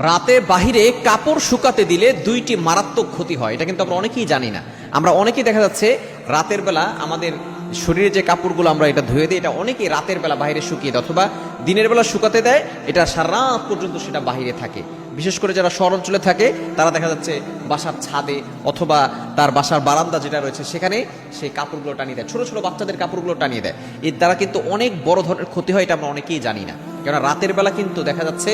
রাতে বাহিরে কাপড় শুকাতে দিলে দুইটি মারাত্মক ক্ষতি হয়, এটা কিন্তু আমরা অনেকেই জানি না। আমরা অনেকেই দেখা যাচ্ছে রাতের বেলা আমাদের শরীরে যে কাপড়গুলো আমরা এটা ধুয়ে দিই, এটা অনেকেই রাতের বেলা বাইরে শুকিয়ে দেয় অথবা দিনের বেলা শুকাতে দেয়, এটা সারা রাত পর্যন্ত সেটা বাহিরে থাকে। বিশেষ করে যারা শহর অঞ্চলে থাকে তারা দেখা যাচ্ছে বাসার ছাদে অথবা তার বাসার বারান্দা যেটা রয়েছে সেখানে সেই কাপড়গুলো টানিয়ে দেয়, ছোট ছোট বাচ্চাদের কাপড়গুলো টানিয়ে দেয়। এর দ্বারা কিন্তু অনেক বড় ধরনের ক্ষতি হয়, এটা আমরা অনেকেই জানি না। কেননা রাতের বেলা কিন্তু দেখা যাচ্ছে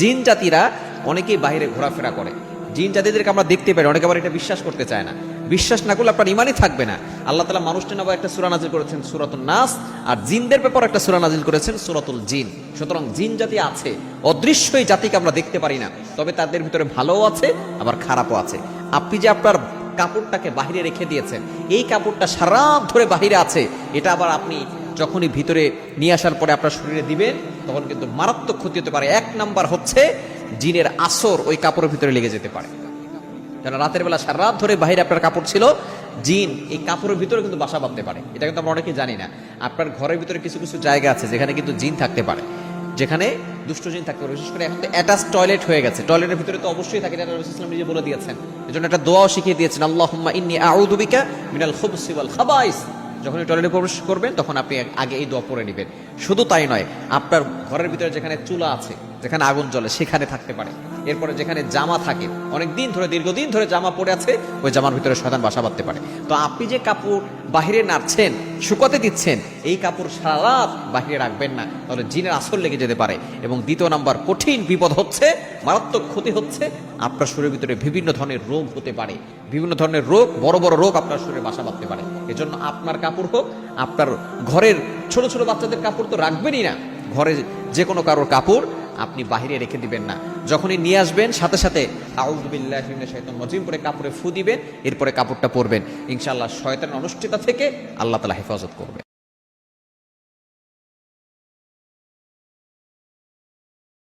জিন জাতিরা অনেকেই বাইরে ঘোরাফেরা করে, জিন জাতিদেরকে আমরা দেখতে পাই, অনেকে আবার এটা বিশ্বাস করতে চায় না। বিশ্বাস না করলে আপনার ইমানই থাকবে না। আল্লাহ তাআলা মানুষের নামে একটা সূরা নাজিল করেছেন সূরাতুন নাস, আর জিনদের ব্যাপারে একটা সূরা নাজিল করেছেন সূরাতুল জিন। সুতরাং জিন জাতি আছে, অদৃশ্য এই জাতিকে আমরা দেখতে পারি না, তবে তাদের ভিতরে ভালোও আছে আবার খারাপও আছে। আপনি যে আপনার কাপড়টাকে বাহিরে রেখে দিয়েছেন, এই কাপড়টা সারা রাত ধরে বাহিরে আছে, এটা আবার আপনি যখনই ভিতরে নিয়ে আসার পরে আপনার শরীরে দিবেন তখন কিন্তু মারাত্মক ক্ষতি হতে পারে। এক নাম্বার হচ্ছে জিনের আসর ওই কাপড়ের ভিতরে লেগে যেতে পারে। কারণ রাতের বেলা সারা রাত ধরে বাইরে আপনার কাপড় ছিল, জিন এই কাপড়ের ভিতরে কিন্তু বাসা বাঁধতে পারে, এটা কিন্তু আমরা অনেকেই জানি না। আপনার ঘরের ভিতরে কিছু কিছু জায়গা আছে যেখানে কিন্তু জিন থাকতে পারে, যেখানে দুষ্ট জিন থাকতে পারে। বিশেষ করে এখন তো অ্যাটাচ টয়লেট হয়ে গেছে, টয়লেটের ভিতরে তো অবশ্যই থাকে, এটা রাসূলুল্লাহ সাল্লাল্লাহু আলাইহি ওয়াসাল্লাম নিজে বলে দিয়েছেন। এজন্য একটা দোয়াও শিখিয়ে দিয়েছেন, আল্লাহুম্মা ইন্নী আউযু বিকা মিনাল খুবসি ওয়াল খাবাইস। যখন টয়লেটে প্রবেশ করবেন তখন আপনি আগে এই দোয়া পড়ে নেবেন। শুধু তাই নয়, আপনার ঘরের ভিতরে যেখানে চুলা আছে, যেখানে আগুন জ্বলে সেখানে থাকতে পারে। এরপরে যেখানে জামা থাকে, অনেক দিন ধরে দীর্ঘদিন ধরে জামা পড়ে আছে, ওই জামার ভিতরে শয়তান বাসা বাঁধতে পারে। তো আপনি যে কাপড় বাহিরে নাড়ছেন, শুকাতে দিচ্ছেন, এই কাপড় সারা রাত বাহিরে রাখবেন না, তাহলে জিনের আসর লেগে যেতে পারে। এবং দ্বিতীয় নাম্বার কঠিন বিপদ হচ্ছে, মারাত্মক ক্ষতি হচ্ছে, আপনার শরীরের ভিতরে বিভিন্ন ধরনের রোগ হতে পারে। বিভিন্ন ধরনের রোগ, বড় বড় রোগ আপনার শরীরে বাসা বাঁধতে পারে। এজন্য আপনার কাপড় হোক, আপনার ঘরের ছোট ছোট বাচ্চাদের কাপড় তো রাখবেনই না, ঘরে যে কোনো কারোর কাপড় আপনি বাহিরে রেখে দিবেন না। যখনই নিয়ে আসবেন সাথে সাথে আউযু বিল্লাহি মিনাশ শাইতানির রাজিম পরে কাপড়ে ফু দিবেন, এরপরে কাপড়টা পরবেন। ইনশাআল্লাহ শয়তানের অনুষ্ঠিতা থেকে আল্লাহ তাআলা হেফাজত করবে।